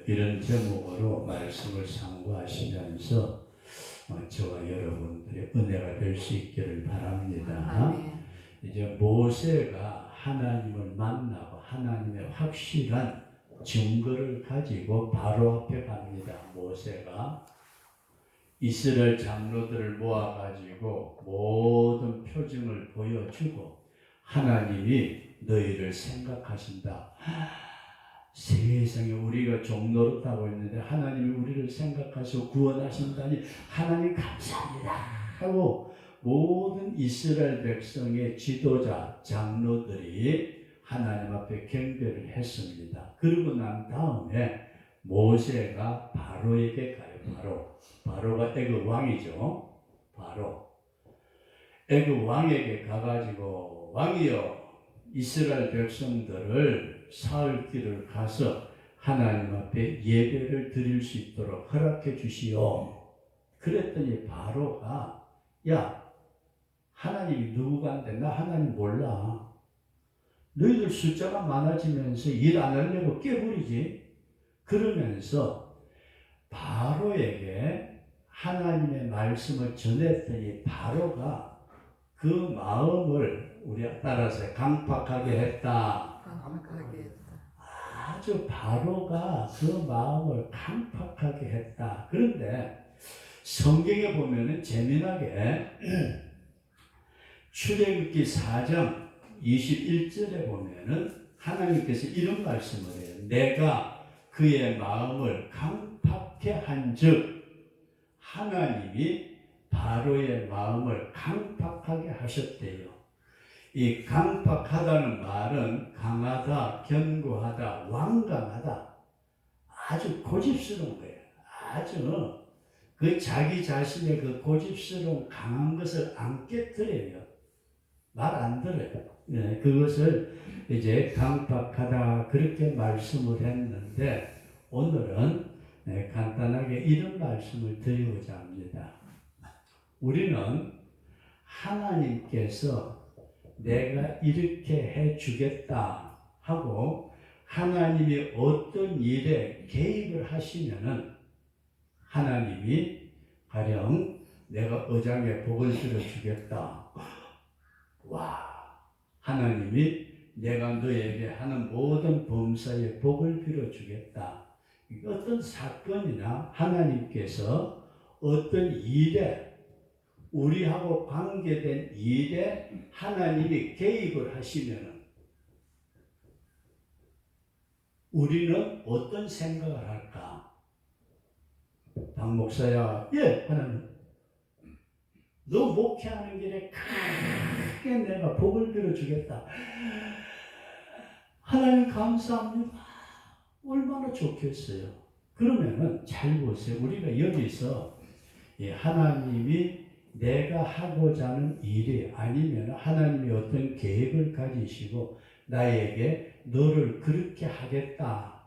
이런 제목으로 말씀을 상고하시면서 저와 여러분들의 은혜가 될 수 있기를 바랍니다. 이제 모세가 하나님을 만나고 하나님의 확실한 증거를 가지고 바로 앞에 갑니다. 모세가 이스라엘 장로들을 모아가지고 모든 표징을 보여주고 하나님이 너희를 생각하신다. 세상에 우리가 종노릇하고 있는데 하나님이 우리를 생각하시고 구원하신다니 하나님 감사합니다 하고 모든 이스라엘 백성의 지도자 장로들이 하나님 앞에 경배를 했습니다. 그러고 난 다음에 모세가 바로에게 가요. 바로가 애굽 왕이죠. 바로 애굽 왕에게 가가지고 왕이여 이스라엘 백성들을 사흘 길을 가서 하나님 앞에 예배를 드릴 수 있도록 허락해 주시오. 그랬더니 바로가 야 하나님이 누구간데 나 하나님 몰라. 너희들 숫자가 많아지면서 일 안 하려고 깨부리지. 그러면서 바로에게 하나님의 말씀을 전했더니 바로가 그 마음을 우리가 따라서 강팍하게 했다. 아주 바로가 그 마음을 강팍하게 했다. 그런데 성경에 보면은 재미나게 출애굽기 4장 21절에 보면은 하나님께서 이런 말씀을 해요. 내가 그의 마음을 강팍해 한즉 하나님이 바로의 마음을 강팍하게 하셨대요. 이 강팍하다는 말은 강하다, 견고하다, 완강하다. 아주 고집스러운 거예요. 아주 그 자기 자신의 그 고집스러운 강한 것을 안 깨뜨려요. 말 안 들어요. 네, 그것을 이제 강팍하다 그렇게 말씀을 했는데 오늘은 간단하게 이런 말씀을 드리고자 합니다. 우리는 하나님께서 내가 이렇게 해주겠다 하고 하나님이 어떤 일에 개입을 하시면은 하나님이 가령 내가 의장에 복을 들어주겠다. 와, 하나님이 내가 너에게 하는 모든 범사에 복을 빌어주겠다. 어떤 사건이나 하나님께서 어떤 일에 우리하고 관계된 일에 하나님이 개입을 하시면 우리는 어떤 생각을 할까? 박 목사야, 예, 하나님. 너 목회하는 길에 크게 내가 복을 빌어주겠다. 하나님 감사합니다. 얼마나 좋겠어요. 그러면은 잘 보세요. 우리가 여기서 하나님이 내가 하고자 하는 일이 아니면 하나님이 어떤 계획을 가지시고 나에게 너를 그렇게 하겠다.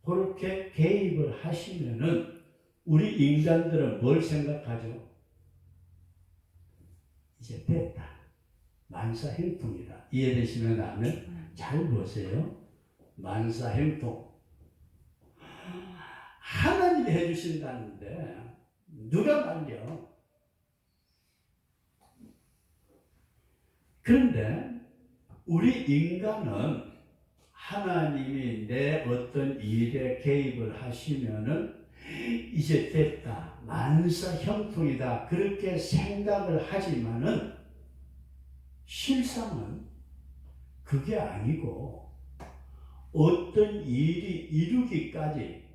그렇게 개입을 하시면은 우리 인간들은 뭘 생각하죠? 이제 됐다. 만사형통이다. 이해되시면 아멘? 잘 보세요. 만사형통. 하나님이 해주신다는데 누가 말려? 그런데 우리 인간은 하나님이 내 어떤 일에 개입을 하시면은 이제 됐다. 만사형통이다. 그렇게 생각을 하지만은 실상은 그게 아니고 어떤 일이 이루기까지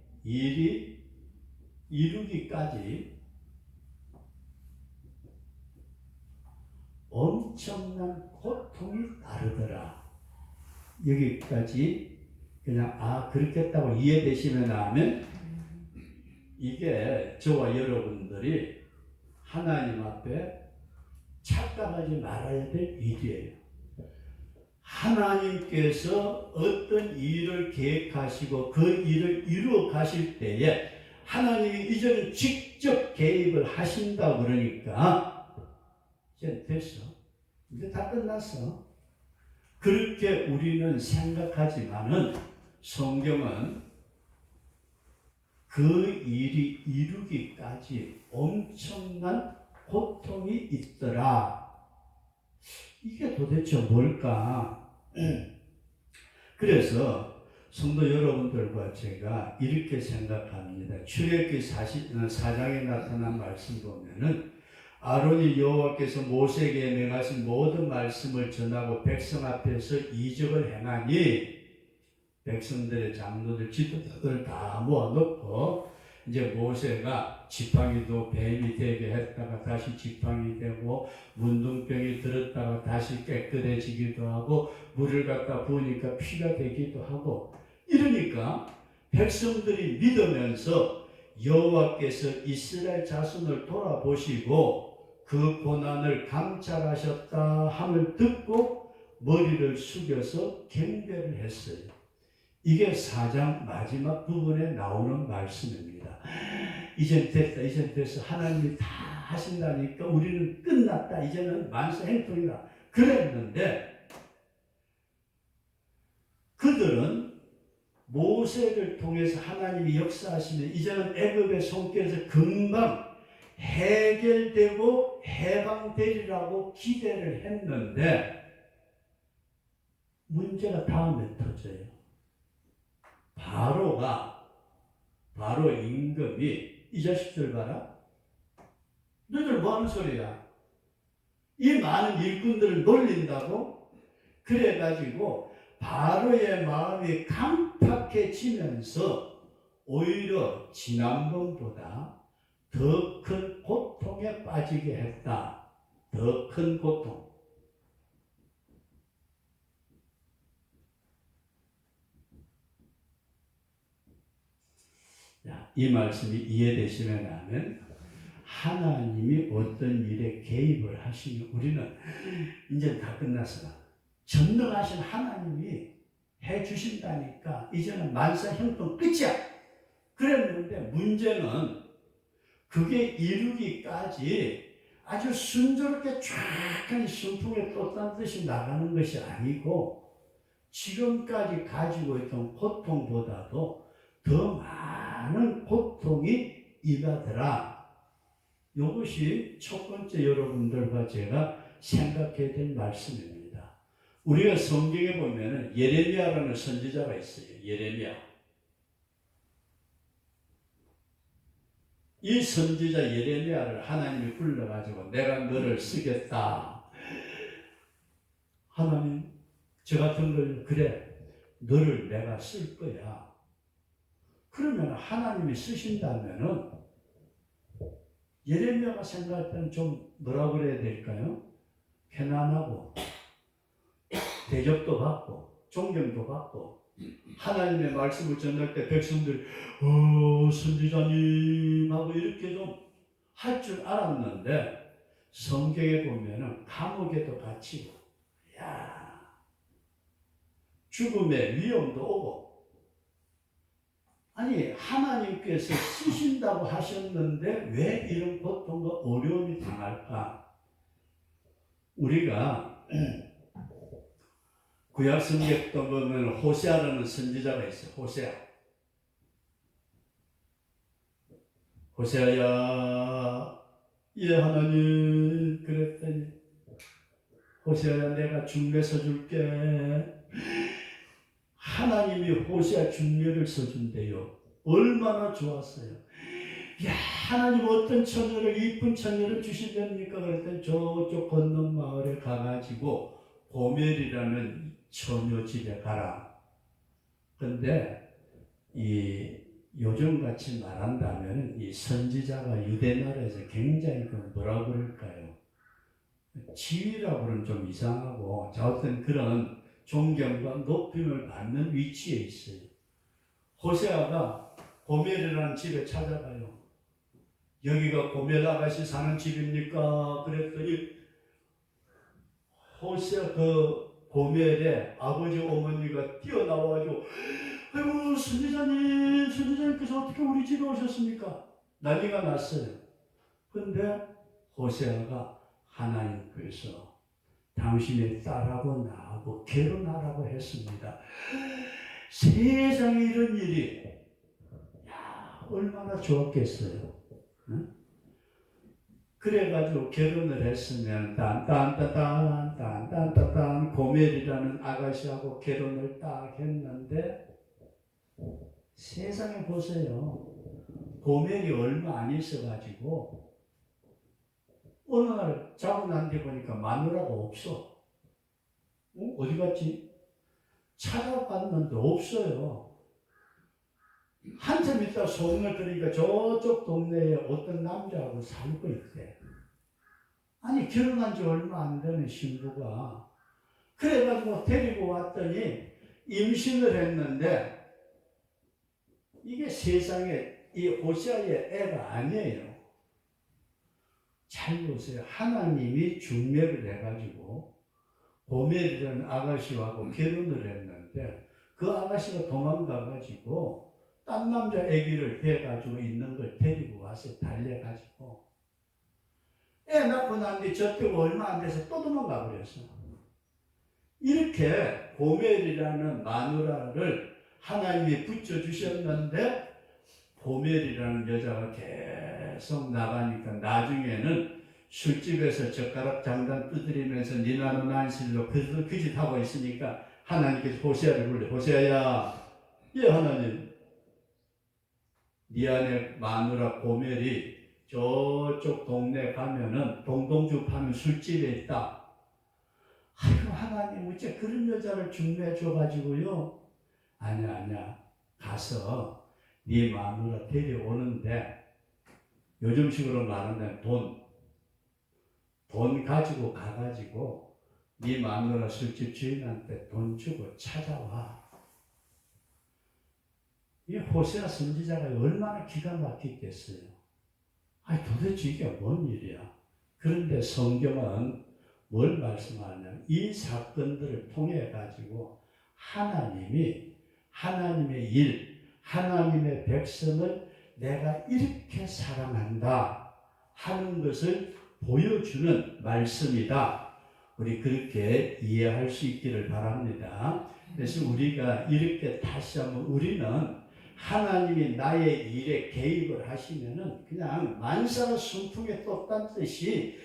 엄청난 고통이 따르더라. 여기까지 그냥 그렇겠다고 이해되시면 하면 이게 저와 여러분들이 하나님 앞에 착각하지 말아야 될 일이에요. 하나님께서 어떤 일을 계획하시고 그 일을 이루어 가실 때에 하나님이 이제는 직접 개입을 하신다 그러니까 이제 됐어. 이제 다 끝났어. 그렇게 우리는 생각하지만은 성경은 그 일이 이루기까지 엄청난 고통이 있더라. 이게 도대체 뭘까? 그래서 성도 여러분들과 제가 이렇게 생각합니다. 출애굽기 4장에 나타난 말씀 보면은 아론이 여호와께서 모세에게 명하신 모든 말씀을 전하고 백성 앞에서 이적을 행하니 백성들의 장로들, 지도자들 다 모아놓고 이제 모세가 지팡이도 뱀이 되게 했다가 다시 지팡이 되고 문둥병이 들었다가 다시 깨끗해지기도 하고 물을 갖다 부으니까 피가 되기도 하고 이러니까 백성들이 믿으면서 여호와께서 이스라엘 자손을 돌아보시고 그 고난을 감찰하셨다 함을 듣고 머리를 숙여서 경배를 했어요. 이게 4장 마지막 부분에 나오는 말씀입니다. 이젠 됐다, 이젠 됐어. 하나님이 다 하신다니까 우리는 끝났다. 이제는 만사 행통이다. 그랬는데 그들은 모세를 통해서 하나님이 역사하시면 이제는 애굽의 손길에서 금방 해결되고 해방되리라고 기대를 했는데 문제가 다음에 터져요. 바로 임금이 이 자식들 봐라. 너희들 뭐 하는 소리야? 이 많은 일꾼들을 놀린다고? 그래가지고 바로의 마음이 강팍해지면서 오히려 지난번보다 더 큰 고통에 빠지게 했다. 더 큰 고통. 이 말씀이 이해되시면 하면 하나님이 어떤 일에 개입을 하시면 우리는 이제 다 끝났어. 전능하신 하나님이 해주신다니까 이제는 만사 형통 끝이야. 그랬는데 문제는 그게 이루기까지 아주 순조롭게 쫙 순풍에 돛단 듯이 나가는 것이 아니고 지금까지 가지고 있던 고통보다도 더 많은 고통이 임하더라. 이것이 첫 번째 여러분들과 제가 생각해야 될 말씀입니다. 우리가 성경에 보면 예레미야라는 선지자가 있어요. 예레미야. 이 선지자 예레미야를 하나님이 불러가지고 내가 너를 쓰겠다. 하나님, 저 같은 걸 그래, 너를 내가 쓸 거야. 그러면 하나님이 쓰신다면은 예레미야가 생각할 때는 좀 뭐라 그래야 될까요? 편안하고 대접도 받고 존경도 받고 하나님의 말씀을 전할 때 백성들 선지자님 하고 이렇게 좀 할 줄 알았는데 성경에 보면은 감옥에도 갇히고 죽음의 위험도 오고 아니 하나님께서 쓰신다고 하셨는데 왜 이런 고통과 어려움이 당할까? 우리가 구약 성경에 보면 호세아라는 선지자가 있어요. 호세아야, 예 하나님 그랬더니 호세아야 내가 중매 서줄게. 하나님이 호세아 중매를 서준대요. 얼마나 좋았어요. 야 하나님 어떤 처녀를 이쁜 처녀를 주시렵니까? 그랬더니 저쪽 건넌 마을에 가가지고 고멜이라는 처녀 집에 가라. 근데 요즘같이 말한다면 이 선지자가 유대나라에서 굉장히 뭐라고 그럴까요? 지위라고 그러면 좀 이상하고 어떤 그런 존경과 높임을 받는 위치에 있어요. 호세아가 고멜이라는 집에 찾아가요. 여기가 고멜 아가씨 사는 집입니까? 그랬더니 호세아 그 고멜의 아버지 어머니가 뛰어나와가지고 아이고 선지자님께서 어떻게 우리 집에 오셨습니까? 난리가 났어요. 근데 호세아가 하나님께서 당신의 딸하고 나하고 결혼하라고 했습니다. 세상에 이런 일이 얼마나 좋았겠어요. 응? 그래가지고 결혼을 했으면 딴딴따딴 고멜이라는 아가씨하고 결혼을 딱 했는데 세상에 보세요. 고멜이 얼마 안 있어가지고 어느 날 자고 난 뒤 보니까 마누라가 없어. 어디 갔지? 찾아봤는데 없어요. 한참 있다 소문을 들으니까 저쪽 동네에 어떤 남자하고 살고 있대. 아니 결혼한 지 얼마 안 되는 신부가. 그래가지고 데리고 왔더니 임신을 했는데 이게 세상에 이 호세아의 애가 아니에요. 잘 보세요. 하나님이 중매를 해가지고 고멜이라는 아가씨하고 결혼을 했는데 그 아가씨가 도망가가지고 딴 남자 아기를 배가지고 있는 걸 데리고 와서 달려가지고 애 낳고 난 뒤 저때가 얼마 안 돼서 또 도망가 버렸어. 이렇게 고멜이라는 마누라를 하나님이 붙여주셨는데 고멜이라는 여자가 계속 나가니까 나중에는 술집에서 젓가락 장단 두드리면서 니나노 난실로 그 짓 하고 있으니까 하나님께서 호세아를 불러. 호세아야, 예 하나님, 네 안에 마누라 고멜이 저쪽 동네 가면은 동동주 파는 술집에 있다. 아이고 하나님 어째 그런 여자를 중매해 줘가지고요. 아니야 가서 네 마누라 데려오는데 요즘식으로 말하면 돈 가지고 가가지고 네 마누라 술집 주인한테 돈 주고 찾아와. 이 호세아 선지자가 얼마나 기가 막히겠어요. 아니 도대체 이게 뭔 일이야. 그런데 성경은 뭘 말씀하냐면 이 사건들을 통해 가지고 하나님이 하나님의 일, 하나님의 백성을 내가 이렇게 사랑한다 하는 것을 보여주는 말씀이다. 우리 그렇게 이해할 수 있기를 바랍니다. 그래서 우리가 이렇게 다시 한번 우리는 하나님이 나의 일에 개입을 하시면은 그냥 만사순풍에 떴다는 뜻이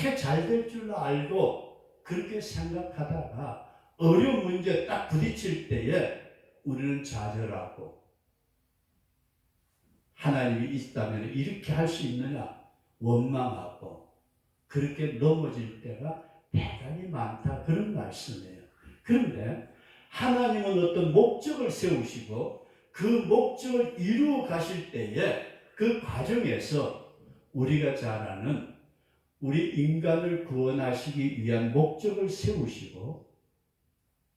그렇게 잘 될 줄 알고 그렇게 생각하다가 어려운 문제 딱 부딪힐 때에 우리는 좌절하고 하나님이 있다면 이렇게 할 수 있느냐 원망하고 그렇게 넘어질 때가 대단히 많다 그런 말씀이에요. 그런데 하나님은 어떤 목적을 세우시고 그 목적을 이루어 가실 때에 그 과정에서 우리가 잘 아는 우리 인간을 구원하시기 위한 목적을 세우시고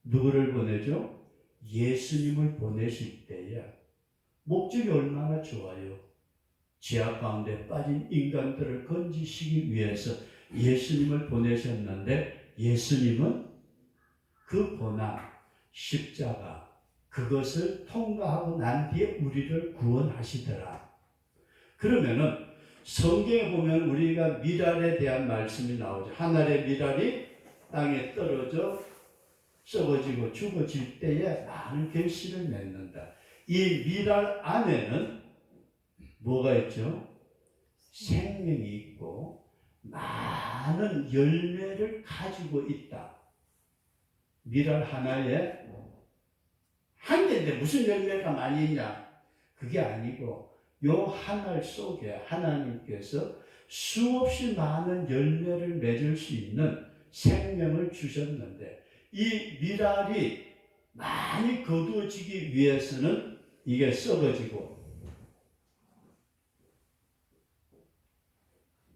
누구를 보내죠? 예수님을 보내실 때에 목적이 얼마나 좋아요. 죄악 가운데 빠진 인간들을 건지시기 위해서 예수님을 보내셨는데 예수님은 그 고난, 십자가 그것을 통과하고 난 뒤에 우리를 구원하시더라. 그러면은 성경에 보면 우리가 미랄에 대한 말씀이 나오죠. 하늘의 미랄이 땅에 떨어져 썩어지고 죽어질 때에 많은 결실을 맺는다. 이 미랄 안에는 뭐가 있죠? 생명이 있고 많은 열매를 가지고 있다. 미랄 하나에 한 개인데 무슨 열매가 많이 있냐? 그게 아니고 요 하늘 속에 하나님께서 수없이 많은 열매를 맺을 수 있는 생명을 주셨는데 이 미랄이 많이 거두어지기 위해서는 이게 썩어지고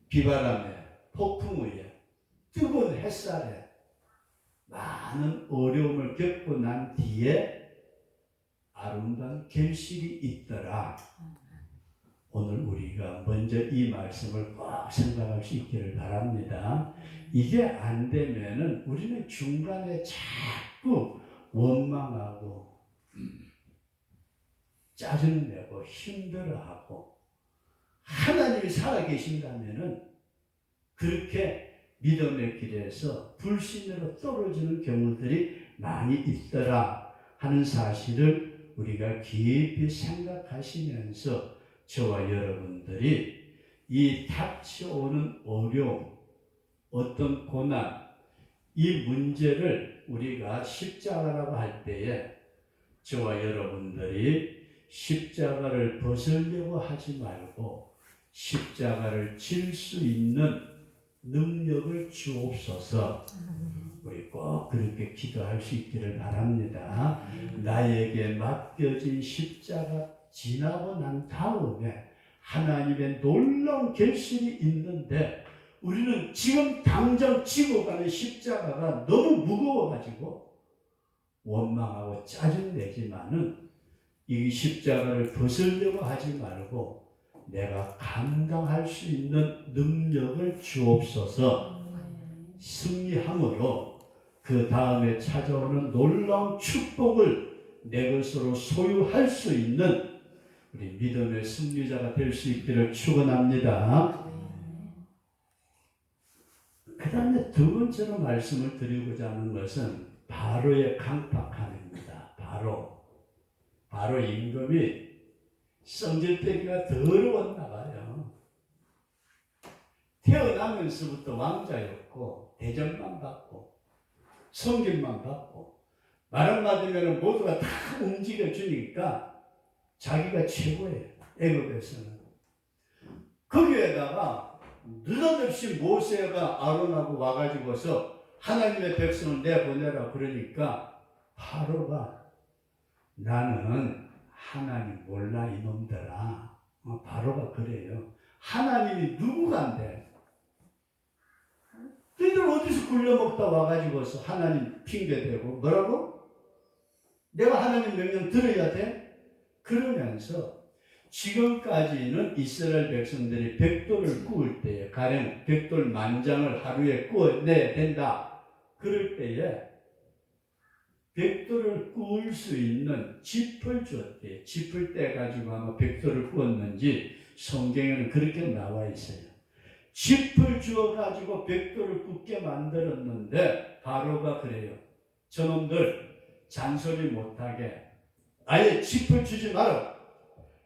비바람에 폭풍 위에 뜨거운 햇살에 많은 어려움을 겪고 난 뒤에 아름다운 결실이 있더라. 오늘 우리가 먼저 이 말씀을 꼭 생각할 수 있기를 바랍니다. 이게 안 되면은 우리는 중간에 자꾸 원망하고 짜증내고 힘들어하고 하나님이 살아계신다면은 그렇게 믿음의 길에서 불신으로 떨어지는 경우들이 많이 있더라 하는 사실을 우리가 깊이 생각하시면서 저와 여러분들이 이 닥쳐오는 어려움, 어떤 고난, 이 문제를 우리가 십자가라고 할 때에 저와 여러분들이 십자가를 벗으려고 하지 말고 십자가를 질 수 있는 능력을 주옵소서. 우리 꼭 그렇게 기도할 수 있기를 바랍니다. 나에게 맡겨진 십자가 지나고 난 다음에 하나님의 놀라운 결실이 있는데 우리는 지금 당장 지고 가는 십자가가 너무 무거워가지고 원망하고 짜증내지만은 이 십자가를 벗으려고 하지 말고 내가 감당할 수 있는 능력을 주옵소서. 승리함으로 그 다음에 찾아오는 놀라운 축복을 내 것으로 소유할 수 있는 우리 믿음의 승리자가 될 수 있기를 축원합니다. 그 다음에 두 번째로 말씀을 드리고자 하는 것은 바로의 강팍함입니다. 바로 임금이 성질대기가 더러웠나 봐요. 태어나면서부터 왕자였고 대접만 받고 섬김만 받고 말 한마디면 모두가 다 움직여주니까 자기가 최고예요. 애굽에서는. 거기에다가 느닷없이 모세가 아론하고 와가지고서 하나님의 백성을 내보내라 그러니까 바로가 나는 하나님 몰라 이놈들아. 바로가 그래요. 하나님이 누구간데? 너희들 어디서 굴려먹다 와가지고서 하나님 핑계대고 뭐라고? 내가 하나님 명령 들어야 돼? 그러면서 지금까지는 이스라엘 백성들이 벽돌을 구울 때에 가령 벽돌 10,000장을 하루에 구워내야 된다. 그럴 때에 벽돌을 구울 수 있는 짚을 주었대요. 짚을 떼가지고 아마 벽돌을 구웠는지 성경에는 그렇게 나와 있어요. 짚을 주어가지고 벽돌을 굽게 만들었는데 바로가 그래요. 저놈들 잔소리 못하게 아예 짚을 주지 마라.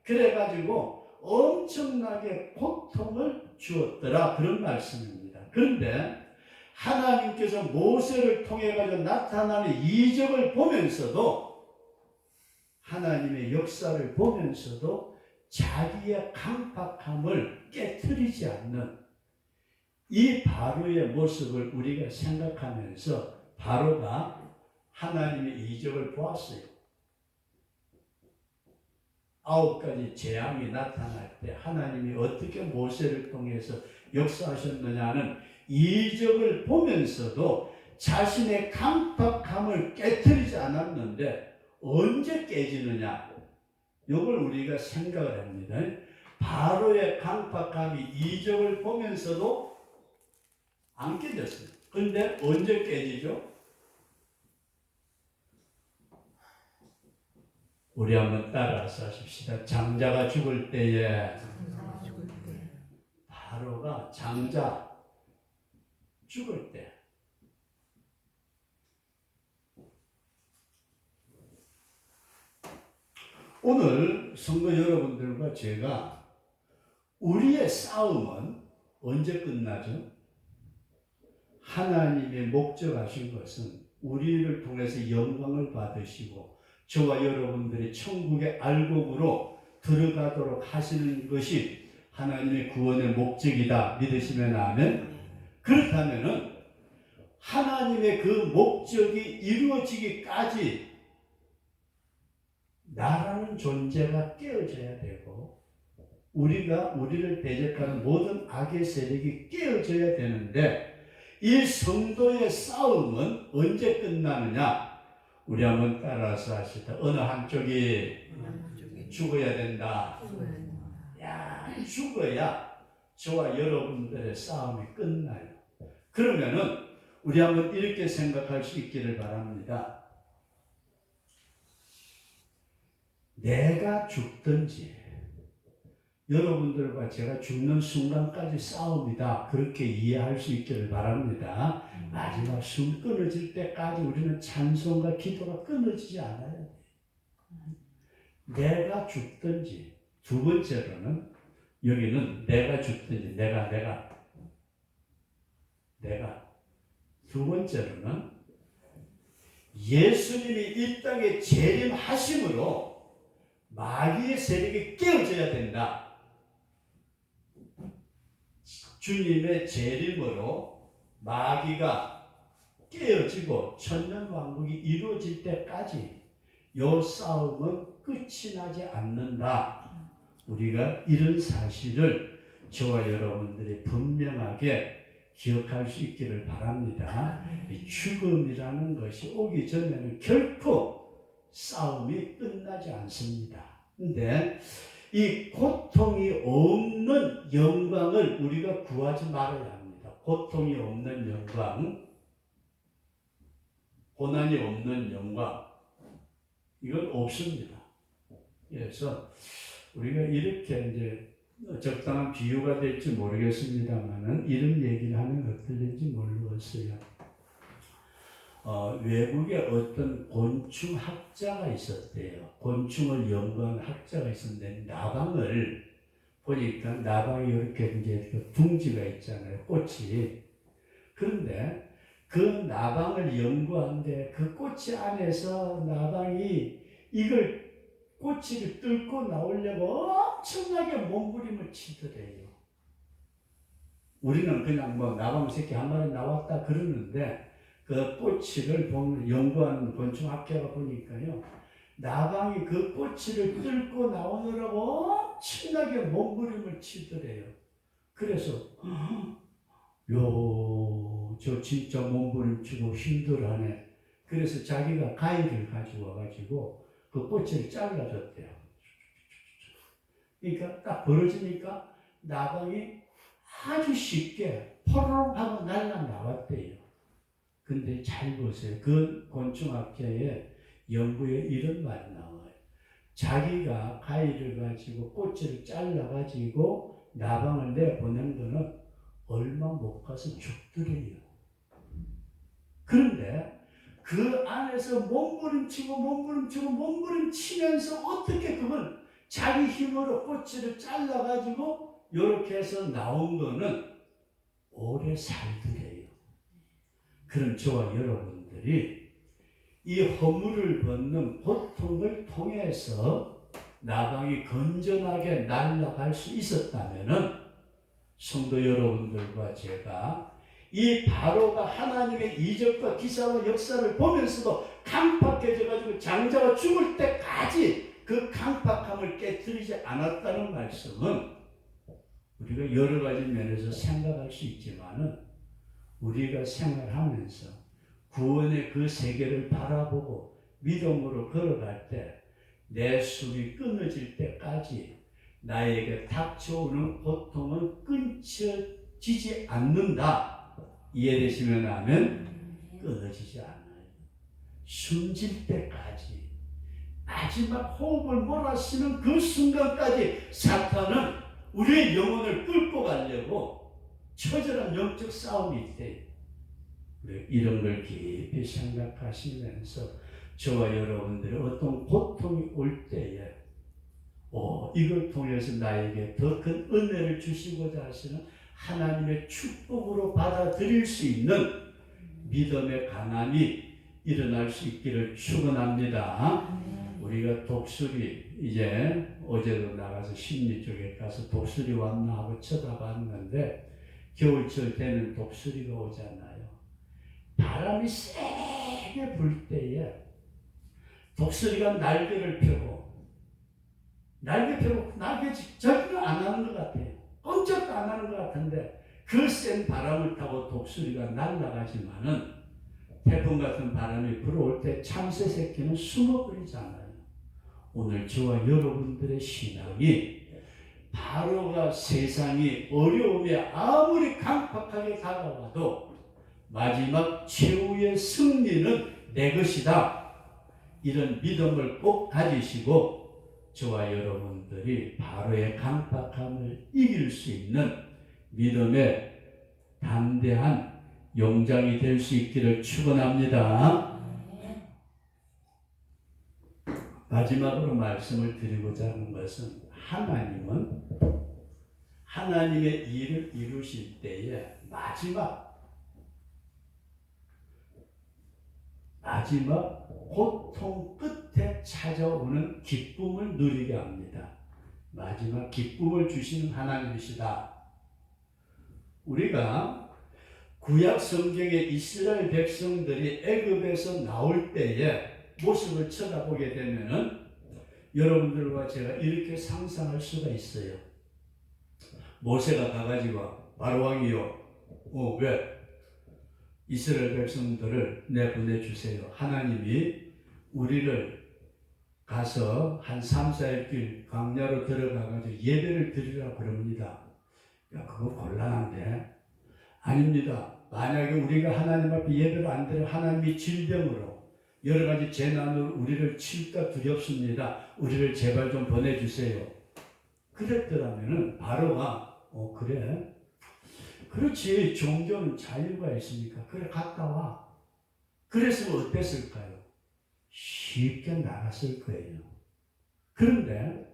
그래가지고 엄청나게 고통을 주었더라. 그런 말씀입니다. 그런데 하나님께서 모세를 통해 가지고 나타나는 이적을 보면서도 하나님의 역사를 보면서도 자기의 강팍함을 깨트리지 않는 이 바로의 모습을 우리가 생각하면서 바로가 하나님의 이적을 보았어요. 9가지 재앙이 나타날 때 하나님이 어떻게 모세를 통해서 역사하셨느냐는 이적을 보면서도 자신의 강팍함을 깨트리지 않았는데 언제 깨지느냐? 이걸 우리가 생각을 합니다. 바로의 강팍함이 이적을 보면서도 안 깨졌어요. 그런데 언제 깨지죠? 우리 한번 따라서 하십시다. 장자가 죽을 때에 바로가 장자 죽을 때 오늘 성도 여러분들과 제가 우리의 싸움은 언제 끝나죠? 하나님의 목적하신 것은 우리를 통해서 영광을 받으시고 저와 여러분들이 천국의 알곡으로 들어가도록 하시는 것이 하나님의 구원의 목적이다. 믿으시면 아멘. 그렇다면은 하나님의 그 목적이 이루어지기까지 나라는 존재가 깨어져야 되고 우리가 우리를 대적하는 모든 악의 세력이 깨어져야 되는데 이 성도의 싸움은 언제 끝나느냐? 우리 한번 따라서 하시다. 어느 한쪽이 죽어야 된다. 죽어야 저와 여러분들의 싸움이 끝나요. 그러면은 우리 한번 이렇게 생각할 수 있기를 바랍니다. 내가 죽든지 여러분들과 제가 죽는 순간까지 싸움이다. 그렇게 이해할 수 있기를 바랍니다. 마지막 숨 끊어질 때까지 우리는 찬송과 기도가 끊어지지 않아요. 내가 죽든지, 두 번째로는 여기는 내가 죽든지 내가 두 번째로는 예수님이 이 땅에 재림하심으로 마귀의 세력이 깨어져야 된다. 주님의 재림으로 마귀가 깨어지고 천년왕국이 이루어질 때까지 이 싸움은 끝이 나지 않는다. 우리가 이런 사실을 저와 여러분들이 분명하게 기억할 수 있기를 바랍니다. 죽음이라는 것이 오기 전에는 결코 싸움이 끝나지 않습니다. 근데 이 고통이 없는 영광을 우리가 구하지 말아야 합니다. 고통이 없는 영광, 고난이 없는 영광, 이건 없습니다. 그래서 우리가 이렇게 이제 적당한 비유가 될지 모르겠습니다만은 이런 얘기를 하면 어떨지 모르겠어요. 외국에 어떤 곤충학자가 있었대요. 곤충을 연구한 학자가 있었는데 나방을 보니까 나방이 이렇게 이제 둥지가 있잖아요. 꽃이. 그런데 그 나방을 연구하는데 그 꽃이 안에서 나방이 이걸 꼬치를 뚫고 나오려고 엄청나게 몸부림을 치더래요. 우리는 그냥 뭐 나방 새끼 한 마리 나왔다 그러는데 그 꼬치를 보면 연구하는 곤충학자가 보니까요. 나방이 그 꼬치를 뚫고 나오느라고 엄청나게 몸부림을 치더래요. 그래서 저 진짜 몸부림 치고 힘들어하네. 그래서 자기가 가위를 가지고 와가지고 그 꼬치를 잘라줬대요. 그러니까 딱 벌어지니까 나방이 아주 쉽게 포로록 하고 날라 나왔대요. 근데 잘 보세요. 그 곤충학자의 연구에 이런 말이 나와요. 자기가 가위를 가지고 꼬치를 잘라가지고 나방을 내보낸 거는 얼마 못 가서 죽더래요. 그런데 그 안에서 몸부림치면서 어떻게 그걸 자기 힘으로 꼬치를 잘라가지고 이렇게 해서 나온 거는 오래 살더래요. 그럼 저와 여러분들이 이 허물을 벗는 고통을 통해서 나방이 건전하게 날아갈 수 있었다면은 성도 여러분들과 제가 이 바로가 하나님의 이적과 기사와 역사를 보면서도 강팍해져가지고 장자가 죽을 때까지 그 강팍함을 깨뜨리지 않았다는 말씀은 우리가 여러 가지 면에서 생각할 수 있지만은 우리가 생활하면서 구원의 그 세계를 바라보고 믿음으로 걸어갈 때 내 숨이 끊어질 때까지 나에게 닥쳐오는 고통은 끊어지지 않는다. 이해되시면 하면 끊어지지 않아요. 숨질 때까지 마지막 호흡을 몰아쉬는 그 순간까지 사탄은 우리의 영혼을 끌고 가려고 처절한 영적 싸움이 있대요. 이런 걸 깊이 생각하시면서 저와 여러분들이 어떤 고통이 올 때에 이걸 통해서 나에게 더 큰 은혜를 주시고자 하시는 하나님의 축복으로 받아들일 수 있는 믿음의 강함이 일어날 수 있기를 축원합니다. 우리가 독수리 이제 어제도 나가서 심리 쪽에 가서 독수리 왔나 하고 쳐다봤는데 겨울철 되면 독수리가 오잖아요. 바람이 세게 불 때에 독수리가 날개를 펴고 날개 절대 안 하는 것 같아요. 꼼짝도 안 하는 것 같은데 그 센 바람을 타고 독수리가 날아가지만은 태풍 같은 바람이 불어올 때 참새 새끼는 숨어버리잖아요. 오늘 저와 여러분들의 신앙이 바로가 세상이 어려움에 아무리 강팍하게 다가와도 마지막 최후의 승리는 내 것이다. 이런 믿음을 꼭 가지시고 저와 여러분들이 바로의 강팍함을 이길 수 있는 믿음의 담대한 용장이 될 수 있기를 축원합니다. 마지막으로 말씀을 드리고자 하는 것은 하나님은 하나님의 일을 이루실 때에 마지막 고통 끝에 찾아오는 기쁨을 누리게 합니다. 마지막 기쁨을 주시는 하나님이시다. 우리가 구약 성경의 이스라엘 백성들이 애굽에서 나올 때의 모습을 쳐다보게 되면은 여러분들과 제가 이렇게 상상할 수가 있어요. 모세가 가가지고 바로왕이요, 왜 이스라엘 백성들을 내보내주세요. 하나님이 우리를 가서 한 3, 4일 길 광야로 들어가가지고 예배를 드리라 그럽니다. 야, 그거 곤란한데? 아닙니다. 만약에 우리가 하나님 앞에 예배를 안 드려 하나님이 질병으로 여러 가지 재난으로 우리를 칠까 두렵습니다. 우리를 제발 좀 보내주세요. 그랬더라면은 바로가 그래? 그렇지. 종교는 자유가 있으니까 그래 갔다 와. 그랬으면 어땠을까요? 쉽게 나갔을 거예요. 그런데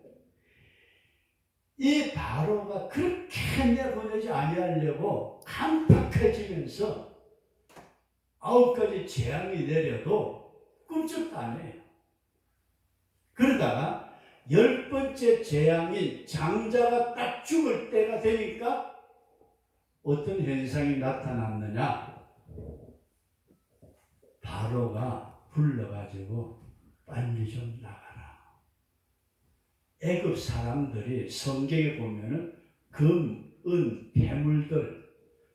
이 바로가 그렇게 내보내지 아니하려고 깜빡해지면서 9가지 재앙이 내려도 꿈쩍도 안 해요. 그러다가 10번째 재앙인 장자가 딱 죽을 때가 되니까 어떤 현상이 나타났느냐? 바로가 불러가지고 빨리 좀 나가라. 애굽 사람들이 성경에 보면은 금, 은, 폐물들,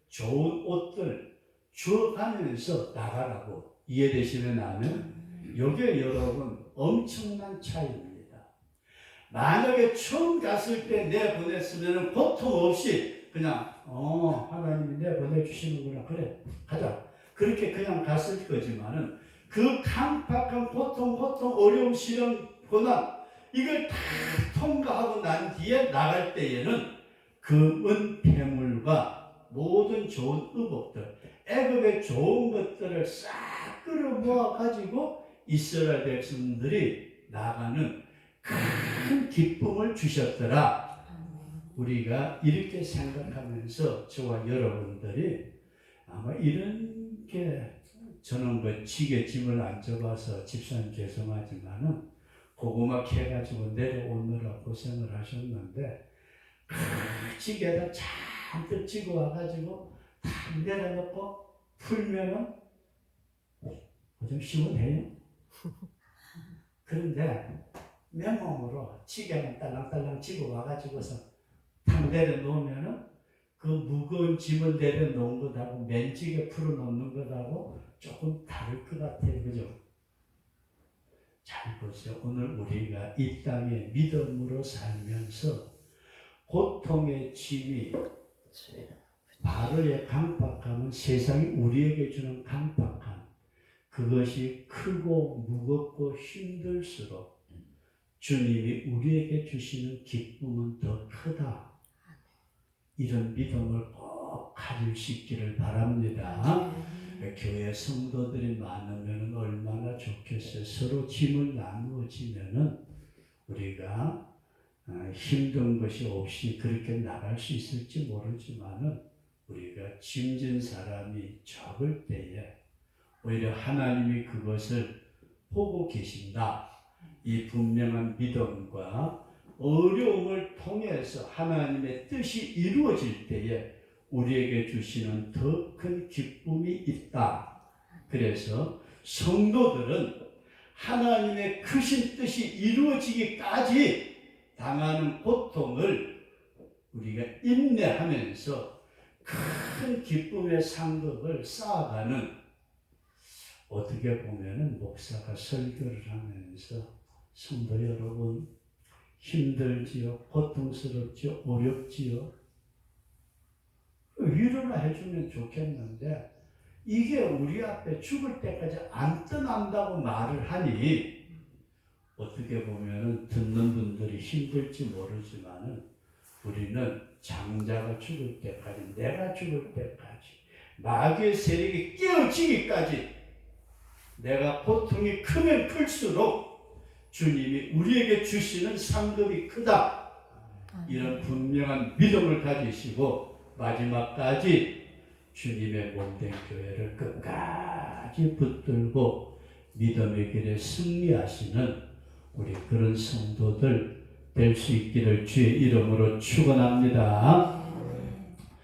좋은 옷들 주어가면서 나가라고. 이해되시면 아멘? 요게 여러분 엄청난 차이입니다. 만약에 처음 갔을 때 내보냈으면 고통 없이 그냥 하나님이 내보내주시는구나 그래 가자 그렇게 그냥 갔을 거지만은 그 깜빡한 고통 어려움 시련 고난 이걸 다 통과하고 난 뒤에 나갈 때에는 금은 폐물과 모든 좋은 의복들 애굽의 좋은 것들을 싹 끌어모아 가지고 이스라엘 백성들이 나가는 큰 기쁨을 주셨더라. 우리가 이렇게 생각하면서 저와 여러분들이 아마 이런 게 저는 지게 짐을 안 접어서 집사님 죄송하지만은 고구마 캐가지고 내려오느라 고생을 하셨는데 지게에다 잔뜩 지고 와가지고 다 내려놓고 풀면은 좀 시원해요. 그런데 맨몸으로 지게만 딸랑딸랑 지고 와가지고서 탁 내려놓으면은 그 무거운 짐을 내려놓은 것하고 맨지게 풀어놓는 것하고 조금 다를 것 같아요. 그죠? 잘 보세요. 오늘 우리가 이 땅에 믿음으로 살면서 고통의 짐이 바로의 강박함은 세상이 우리에게 주는 강박함 그것이 크고 무겁고 힘들수록 주님이 우리에게 주시는 기쁨은 더 크다. 이런 믿음을 꼭 가질 수 있기를 바랍니다. 교회 성도들이 많으면 얼마나 좋겠어요. 서로 짐을 나누어지면은 우리가 힘든 것이 없이 그렇게 나갈 수 있을지 모르지만은 우리가 짐진 사람이 적을 때에 오히려 하나님이 그것을 보고 계신다. 이 분명한 믿음과 어려움을 통해서 하나님의 뜻이 이루어질 때에 우리에게 주시는 더 큰 기쁨이 있다. 그래서 성도들은 하나님의 크신 뜻이 이루어지기까지 당하는 고통을 우리가 인내하면서 큰 기쁨의 상급을 쌓아가는 어떻게 보면은 목사가 설교를 하면서 성도 여러분 힘들지요, 고통스럽지요, 어렵지요. 위로나 해주면 좋겠는데 이게 우리 앞에 죽을 때까지 안 떠난다고 말을 하니 어떻게 보면 듣는 분들이 힘들지 모르지만은 우리는 장자가 죽을 때까지 내가 죽을 때까지 마귀의 세력이 깨어지기까지 내가 고통이 크면 클수록 주님이 우리에게 주시는 상급이 크다. 이런 분명한 믿음을 가지시고 마지막까지 주님의 몸된 교회를 끝까지 붙들고 믿음의 길에 승리하시는 우리 그런 성도들 될 수 있기를 주의 이름으로 축원합니다.